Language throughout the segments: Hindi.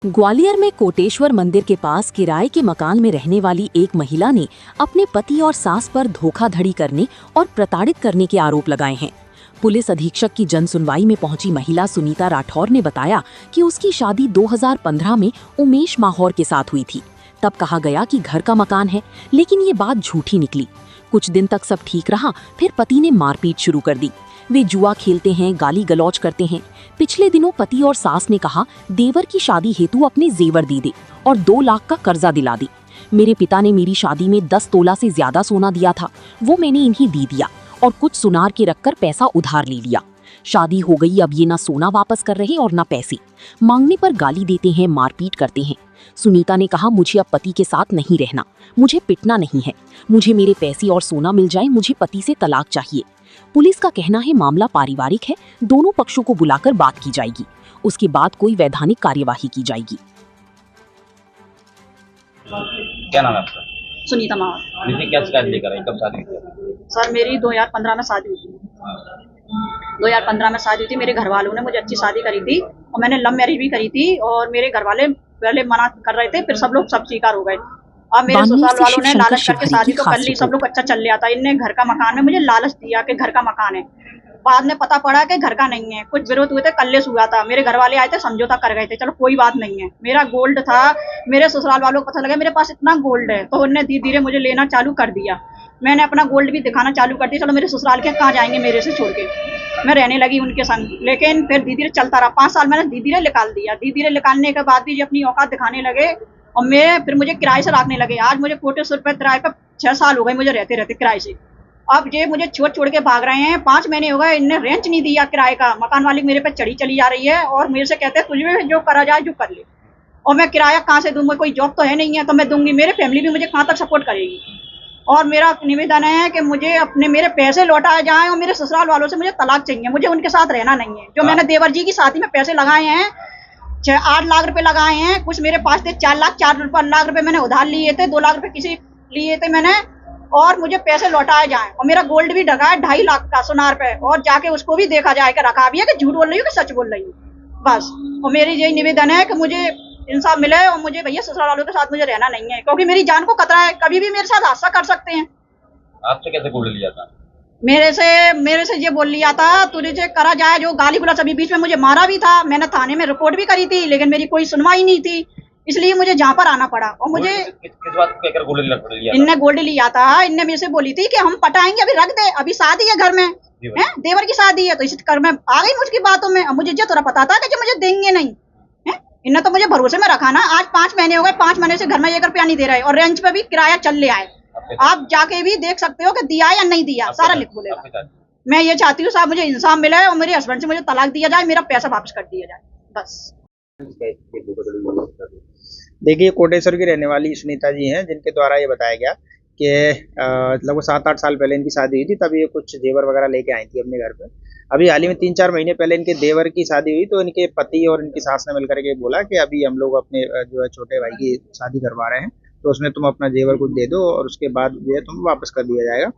ग्वालियर में कोटेश्वर मंदिर के पास किराए के मकान में रहने वाली एक महिला ने अपने पति और सास पर धोखाधड़ी करने और प्रताड़ित करने के आरोप लगाए हैं। पुलिस अधीक्षक की जनसुनवाई में पहुंची महिला सुनीता राठौर ने बताया कि उसकी शादी 2015 में उमेश माहौर के साथ हुई थी। तब कहा गया कि घर का मकान है, लेकिन ये बात झूठी निकली। कुछ दिन तक सब ठीक रहा, फिर पति ने मारपीट शुरू कर दी। वे जुआ खेलते हैं, गाली गलौज करते हैं। पिछले दिनों पति और सास ने कहा देवर की शादी हेतु अपने जेवर दे दे और 2 लाख का कर्जा दिला दी। मेरे पिता ने मेरी शादी में 10 तोला से ज्यादा सोना दिया था, वो मैंने इन्हें दे दिया और कुछ सुनार के रखकर पैसा उधार ले लिया। शादी हो गई, अब ये ना सोना वापस कर रहे और ना पैसे। मांगने पर गाली देते हैं, मारपीट करते हैं। सुनीता ने कहा मुझे अब पति के साथ नहीं रहना, मुझे पिटना नहीं है, मुझे मेरे पैसे और सोना मिल जाए, मुझे पति से तलाक चाहिए। पुलिस का कहना है मामला पारिवारिक है, दोनों पक्षों को बुलाकर बात की जाएगी, उसके बाद कोई वैधानिक कार्यवाही की जाएगी। क्या नाम है आपका? सुनीता माहौर। दीदी क्या शिकायत लेकर आई, कब शादी हुई थी? सर मेरी 2015 में शादी हुई थी। 2015 में शादी हुई थी। मेरे घर वालों ने मुझे अच्छी शादी करी थी और मैंने लव मैरिज भी करी थी और मेरे घर वाले पहले मना कर रहे थे, फिर सब लोग सब स्वीकार हो गए। अब मेरे ससुराल वालों ने लालच करके शादी तो कर ली, सब लोग अच्छा चल रहा था। इनने घर का मकान में मुझे लालच दिया कि घर का मकान है। बाद में पता पड़ा कि घर का नहीं है। कुछ विरोध हुए थे, कल्लेस हुआ था। मेरे घर वाले आए थे, समझौता कर गए थे, चलो कोई बात नहीं है। मेरा गोल्ड था, मेरे ससुराल वालों को पता लगा मेरे पास इतना गोल्ड है, तो उन्होंने धीरे धीरे मुझे लेना चालू कर दिया। मैंने अपना गोल्ड भी दिखाना चालू कर दिया। चलो मेरे ससुराल के कहाँ जाएंगे मेरे से छोड़ के, मैं रहने लगी उनके संग। लेकिन फिर धीरे धीरे चलता रहा। 5 साल मैंने धीरे धीरे निकाल दिया। धीरे धीरे निकालने के बाद भी जो अपनी औकात दिखाने लगे और मैं फिर मुझे किराए से रखने लगे। आज मुझे कोटेश्वर पे किराए पर 6 साल हो गए मुझे रहते रहते किराए से। अब ये मुझे छोड़ के भाग रहे हैं। 5 महीने हो गए, इनने रेंट नहीं दिया किराए का। मकान मालिक मेरे पे चली जा रही है और मेरे से कहते हैं तुझे जो करा जाए जो कर ले। और मैं किराया कहाँ से दूंगा, कोई जॉब तो है नहीं है तो मैं दूंगी। मेरे फैमिली भी मुझे कहाँ तक सपोर्ट करेगी। और मेरा निवेदन है कि मुझे अपने मेरे पैसे लौटाए जाएं और मेरे ससुराल वालों से मुझे तलाक चाहिए। मुझे उनके साथ रहना नहीं है। जो मैंने देवर जी की शादी में पैसे लगाए हैं, 8 लाख रुपए लगाए हैं। कुछ मेरे पास थे 4 लाख रुपए मैंने उधार लिए थे, 2 लाख रुपए किसी लिए थे मैंने। और मुझे पैसे लौटाए जाएं। और मेरा गोल्ड भी ढका है 2.5 लाख का सोनार पे, और जाके उसको भी देखा जाए कि रखा भी है कि झूठ बोल रही हूँ कि सच बोल रही हूँ, बस। और मेरी यही निवेदन है कि मुझे इंसाफ मिले और मुझे भैया ससुराल वालों के साथ मुझे रहना नहीं है, क्योंकि मेरी जान को खतरा है। कभी भी मेरे साथ हादसा कर सकते हैं। आपसे कैसे गोल्ड लिया था? मेरे से ये बोल लिया था तुझे से करा जाए जो। गाली गुलाज अभी बीच में मुझे मारा भी था। मैंने थाने में रिपोर्ट भी करी थी, लेकिन मेरी कोई सुनवाई नहीं थी, इसलिए मुझे जहाँ पर आना पड़ा। और मुझे किस बात को कहकर गोल्ड लिया? इनने गोल्ड लिया था। इनने मेरे से बोली थी कि हम पटाएंगे, अभी रख दे, अभी शादी है घर में, है देवर की शादी है, तो इस कर में आ गई मुझकी बातों में। अब मुझे जो थोड़ा पता था कि जो मुझे देंगे नहीं है। इन्हें तो मुझे भरोसे में रखा ना। आज 5 महीने हो गए, 5 महीने से घर में 1 रुपया नहीं दे रहे और रेंज पे भी किराया चल ले आए। आप जाके भी देख सकते हो कि दिया या नहीं दिया, सारा लिख बोलेगा। मैं ये चाहती हूँ साहब मुझे इंसाफ मिले और मेरे हस्बैंड से मुझे तलाक दिया जाए, मेरा पैसा वापस कर दिया जाए, बस। देखिए, कोटेश्वर की रहने वाली सुनीता जी हैं, जिनके द्वारा ये बताया गया कि लगभग 7-8 साल पहले इनकी शादी हुई थी। तब ये कुछ जेवर वगैरह लेके आई थी अपने घर पे। अभी हाल ही में 3-4 महीने पहले इनके देवर की शादी हुई, तो इनके पति और इनकी सास ने मिलकर के बोला कि अभी हम लोग अपने जो है छोटे भाई की शादी करवा रहे हैं, तो उसमें तुम अपना जेवर कुछ दे दो और उसके बाद जो है तुम वापस कर दिया जाएगा।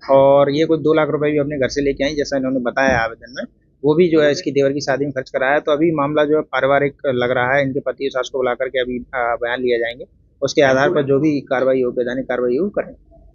और ये कुछ 2 लाख रुपए भी अपने घर से लेके आई, जैसा इन्होंने बताया आवेदन में। वो भी जो है इसकी देवर की शादी में खर्च कराया। तो अभी मामला जो है पारिवारिक लग रहा है। इनके पति और सास को बुला करके अभी बयान लिया जाएंगे। उसके आधार पर जो भी कार्रवाई हो, वैधानिक कार्रवाई हो, करें।